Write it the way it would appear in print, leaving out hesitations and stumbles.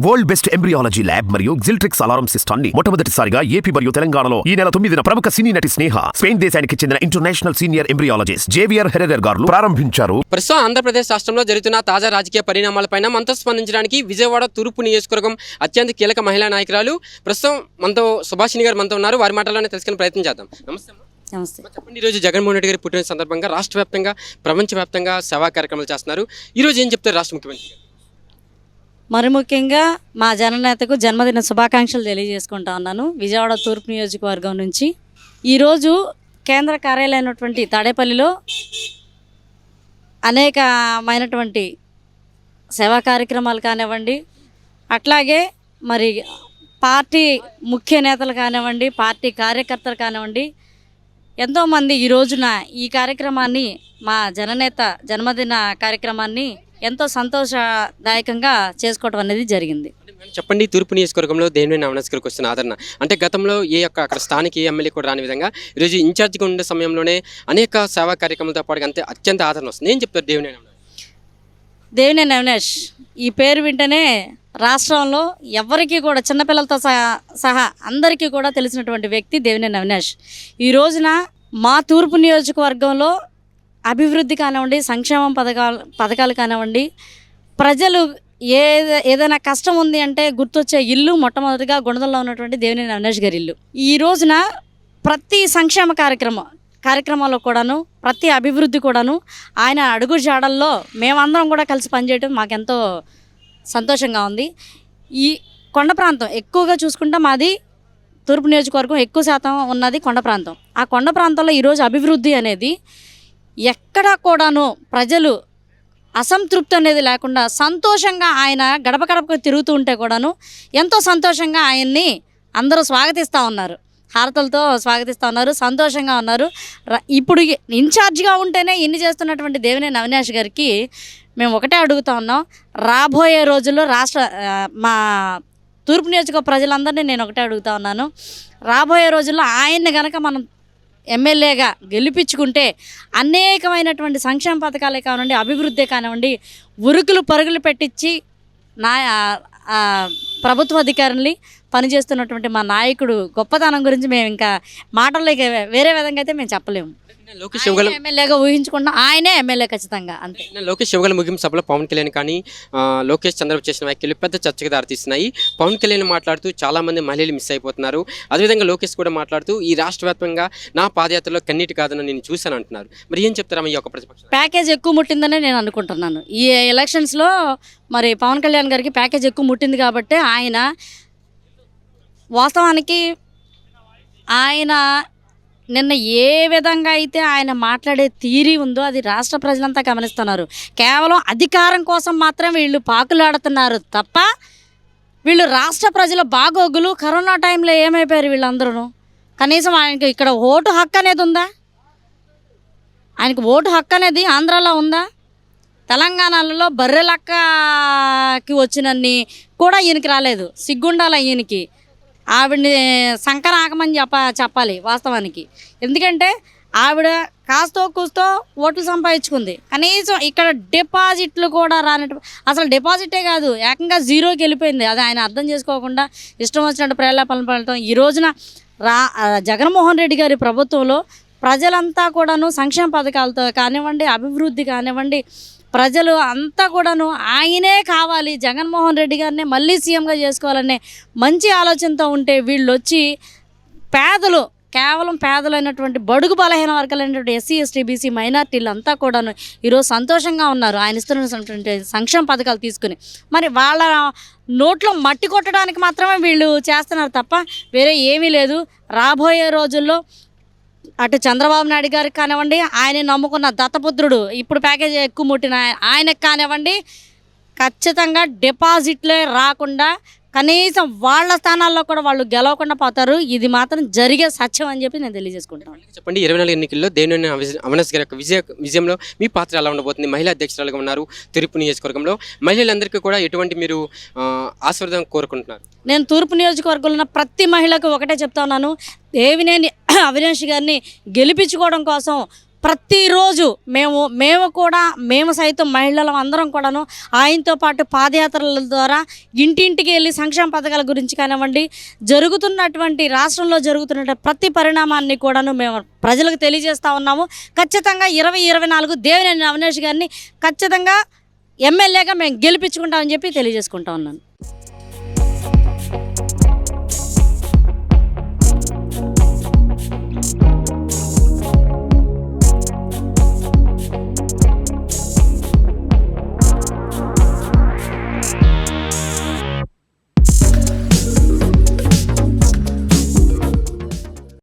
World best embryology lab మరియు జిల్ట్రిక్స్ alarm సిస్టాన్ని మొట్టమొదటిసారిగా AP మరియు తెలంగాణలో ఈ నెల 9న ప్రముఖ సినీ నటి స్నేహ స్పెయిన్ దేశానికి చెందిన international senior embryologist Javier Herrera గారు ప్రారంభించారు. ప్రస్తుతం ఆంధ్రప్రదేశ్ రాష్ట్రంలో జరుగుతున్న తాజా రాజకీయ పరిణామాలపైన మనతో స్పందించడానికి విజయవాడ తూర్పు నియోజకవర్గం అత్యంత కీలక మహిళా నాయకురాలు ప్రస్తుతం మనతో సుభాషిణి గారు మనతో ఉన్నారు. వారి మాటల్లోనే తెలుసుకునే ప్రయత్నం చేద్దాం. నమస్తే. నమస్తే. చెప్పండి, ఈరోజు జగన్మోహన్ రెడ్డి గారి పుట్టిన సందర్భంగా రాష్ట్ర వ్యాప్తంగా ప్రపంచవ్యాప్తంగా సేవా కార్యక్రమాలు చేస్తున్నారు. ఈరోజు ఏం చెప్తారు రాష్ట్ర ముఖ్యమంత్రి గారు? మరి ముఖ్యంగా మా జననేతకు జన్మదిన శుభాకాంక్షలు తెలియజేసుకుంటా ఉన్నాను విజయవాడ తూర్పు నియోజకవర్గం నుంచి. ఈరోజు కేంద్ర కార్యాలయమైనటువంటి తాడేపల్లిలో అనేకమైనటువంటి సేవా కార్యక్రమాలు కానివ్వండి, అట్లాగే మరి పార్టీ ముఖ్య నేతలు కానివ్వండి, పార్టీ కార్యకర్తలు కానివ్వండి, ఎంతోమంది ఈ రోజున ఈ కార్యక్రమాన్ని మా జననేత జన్మదిన కార్యక్రమాన్ని ఎంతో సంతోషదాయకంగా చేసుకోవడం అనేది జరిగింది. చెప్పండి, తూర్పు నియోజకవర్గంలో దేవినేని అవినాష్ గారికి వస్తున్న ఆదరణ అంటే గతంలో అక్కడ స్థానిక ఎమ్మెల్యే కూడా రాని విధంగా ఈరోజు ఇన్ఛార్జిగా ఉండే సమయంలోనే అనేక సేవా కార్యక్రమాలతో పాటు అంతే అత్యంత ఆదరణ వస్తుంది. ఏం చెప్తారు దేవినేని అవినాష్? దేవినేని అవినాష్ ఈ పేరు వింటేనే రాష్ట్రంలో ఎవరికి కూడా చిన్నపిల్లలతో సహా అందరికీ కూడా తెలిసినటువంటి వ్యక్తి దేవినేని అవినాష్. ఈ రోజున మా తూర్పు నియోజకవర్గంలో అభివృద్ధి కానివ్వండి, సంక్షేమం పథకాలు కానివ్వండి, ప్రజలు ఏదైనా కష్టం ఉంది అంటే గుర్తొచ్చే ఇల్లు మొట్టమొదటిగా గుణదల్లో ఉన్నటువంటి దేవినేని అవినాష్ గారి ఇల్లు. ఈ రోజున ప్రతి సంక్షేమ కార్యక్రమాల్లో కూడాను, ప్రతి అభివృద్ధి కూడాను ఆయన అడుగు జాడల్లో మేమందరం కూడా కలిసి పనిచేయడం మాకెంతో సంతోషంగా ఉంది. ఈ కొండ ప్రాంతం ఎక్కువగా చూసుకుంటే మాది తూర్పు నియోజకవర్గం ఎక్కువ శాతం ఉన్నది కొండ ప్రాంతం. ఆ కొండ ప్రాంతంలో ఈరోజు అభివృద్ధి అనేది ఎక్కడా కూడాను ప్రజలు అసంతృప్తి అనేది లేకుండా సంతోషంగా ఆయన గడప గడపకు తిరుగుతూ ఉంటే కూడాను ఎంతో సంతోషంగా ఆయన్ని అందరూ స్వాగతిస్తూ ఉన్నారు, హారతలతో స్వాగతిస్తూ ఉన్నారు, సంతోషంగా ఉన్నారు. ఇప్పుడు ఇన్ఛార్జిగా ఉంటేనే ఇన్ని చేస్తున్నటువంటి దేవినేని అవినాష్ గారికి మేము ఒకటే అడుగుతూ ఉన్నాం, రాబోయే రోజుల్లో మా తూర్పు నియోజకవర్గ ప్రజలందరినీ నేను ఒకటే అడుగుతూ ఉన్నాను, రాబోయే రోజుల్లో ఆయన్ని కనుక మనం ఎమ్మెల్యేగా గెలిపించుకుంటే అనేకమైనటువంటి సంక్షేమ పథకాలే కానివ్వండి, అభివృద్ధి కానివ్వండి, ఉరుకులు పరుగులు పెట్టించి ప్రభుత్వ అధికారుల్ని పనిచేస్తున్నటువంటి మా నాయకుడు గొప్పతనం గురించి మేము ఇంకా మాటల్లోకి వేరే విధంగా అయితే మేము చెప్పలేము. లోకేష్ ఎమ్మెల్యేగా ఊహించుకుంటున్నాం, ఆయనే ఎమ్మెల్యే ఖచ్చితంగా అంతే. లోకేష్ శివగల ముగింపు సభలో పవన్ కళ్యాణ్ కానీ లోకేష్ చంద్రబాబు చేసిన వ్యాఖ్యలు పెద్ద చర్చకు దారితీస్తున్నాయి. పవన్ కళ్యాణ్ మాట్లాడుతూ చాలామంది మహిళలు మిస్ అయిపోతున్నారు. అదేవిధంగా లోకేష్ కూడా మాట్లాడుతూ ఈ రాష్ట్ర వ్యాప్తంగా నా పాదయాత్రలో కన్నీటి కాదని నేను చూశాను అంటున్నారు. మరి ఏం చెప్తారా ఈ యొక్క ప్రతిపక్షం? ప్యాకేజ్ ఎక్కువ ముట్టిందని నేను అనుకుంటున్నాను. ఈ ఎలక్షన్స్లో మరి పవన్ కళ్యాణ్ గారికి ప్యాకేజ్ ఎక్కువ ముట్టింది కాబట్టి ఆయన వాస్తవానికి ఆయన నిన్న ఏ విధంగా అయితే ఆయన మాట్లాడే తీరి ఉందో అది రాష్ట్ర ప్రజలంతా గమనిస్తున్నారు. కేవలం అధికారం కోసం మాత్రం వీళ్ళు పాకులాడుతున్నారు తప్ప వీళ్ళు రాష్ట్ర ప్రజల బాగోగులు కరోనా టైంలో ఏమైపోయారు వీళ్ళందరూ. కనీసం ఆయనకి ఇక్కడ ఓటు హక్కు అనేది ఉందా? ఆయనకు ఓటు హక్కు అనేది ఆంధ్రాలో ఉందా? తెలంగాణలో బర్రెలక్కకి వచ్చినన్ని కూడా ఈయనకి రాలేదు. సిగ్గుండాల ఈయనకి. ఆవిడని సంకర ఆకమని చెప్పాలి వాస్తవానికి. ఎందుకంటే ఆవిడ కాస్తో కూస్తో ఓట్లు సంపాదించుకుంది. కనీసం ఇక్కడ డిపాజిట్లు కూడా రానట్టు, అసలు డిపాజిటే కాదు ఏకంగా జీరోకి వెళ్ళిపోయింది. అది ఆయన అర్థం చేసుకోకుండా ఇష్టం వచ్చినట్టు ప్రేలాపనలు పడటం. ఈ రోజున జగన్మోహన్ రెడ్డి గారి ప్రభుత్వంలో ప్రజలంతా కూడాను సంక్షేమ పథకాలతో కానివ్వండి, అభివృద్ధి కానివ్వండి, ప్రజలు అంతా కూడాను ఆయనే కావాలి, జగన్మోహన్ రెడ్డి గారినే మళ్ళీ సీఎంగా చేసుకోవాలనే మంచి ఆలోచనతో ఉంటే వీళ్ళు వచ్చి పేదలు, కేవలం పేదలైనటువంటి బడుగు బలహీన వర్గాలైనటువంటి ఎస్సీ ఎస్టీ బీసీ మైనార్టీలు అంతా కూడాను ఈరోజు సంతోషంగా ఉన్నారు ఆయన ఇస్తున్నటువంటి సంక్షేమ పథకాలు తీసుకుని. మరి వాళ్ళ నోట్లో మట్టి కొట్టడానికి మాత్రమే వీళ్ళు చేస్తున్నారు తప్ప వేరే ఏమీ లేదు. రాబోయే రోజుల్లో అటు చంద్రబాబు నాయుడు గారికి కానివ్వండి, ఆయన నమ్ముకున్న దత్తపుత్రుడు ఇప్పుడు ప్యాకేజీ ఎక్కువ ముట్టిన ఆయనకు కానివ్వండి, ఖచ్చితంగా డిపాజిట్లే రాకుండా కనీసం వాళ్ళ స్థానాల్లో కూడా వాళ్ళు గెలవకుండా పోతారు. ఇది మాత్రం జరిగే సత్యం అని చెప్పి నేను తెలియజేసుకుంటాను. చెప్పండి, 24 ఎన్నికల్లో దేవినేని అవినాష్ గారి యొక్క విజయంలో మీ పాత్ర ఎలా ఉండబోతుంది? మహిళా అధ్యక్షురాలుగా ఉన్నారు తూర్పు నియోజకవర్గంలో. మహిళలందరికీ కూడా ఎటువంటి మీరు ఆశీర్వాదం కోరుకుంటున్నారు? నేను తూర్పు నియోజకవర్గంలో ఉన్న ప్రతి మహిళకు ఒకటే చెప్తా ఉన్నాను, దేవినేని అవినాష్ గారిని గెలిపించుకోవడం కోసం ప్రతిరోజు మేము సైతం మహిళలం అందరం కూడాను ఆయనతో పాటు పాదయాత్రల ద్వారా ఇంటింటికి వెళ్ళి సంక్షేమ పథకాల గురించి కానివ్వండి, రాష్ట్రంలో జరుగుతున్న ప్రతి పరిణామాన్ని కూడాను మేము ప్రజలకు తెలియజేస్తూ ఉన్నాము. ఖచ్చితంగా 2024 దేవినేని అవినాష్ గారిని ఖచ్చితంగా ఎమ్మెల్యేగా మేము గెలిపించుకుంటామని చెప్పి తెలియజేసుకుంటా ఉన్నాను.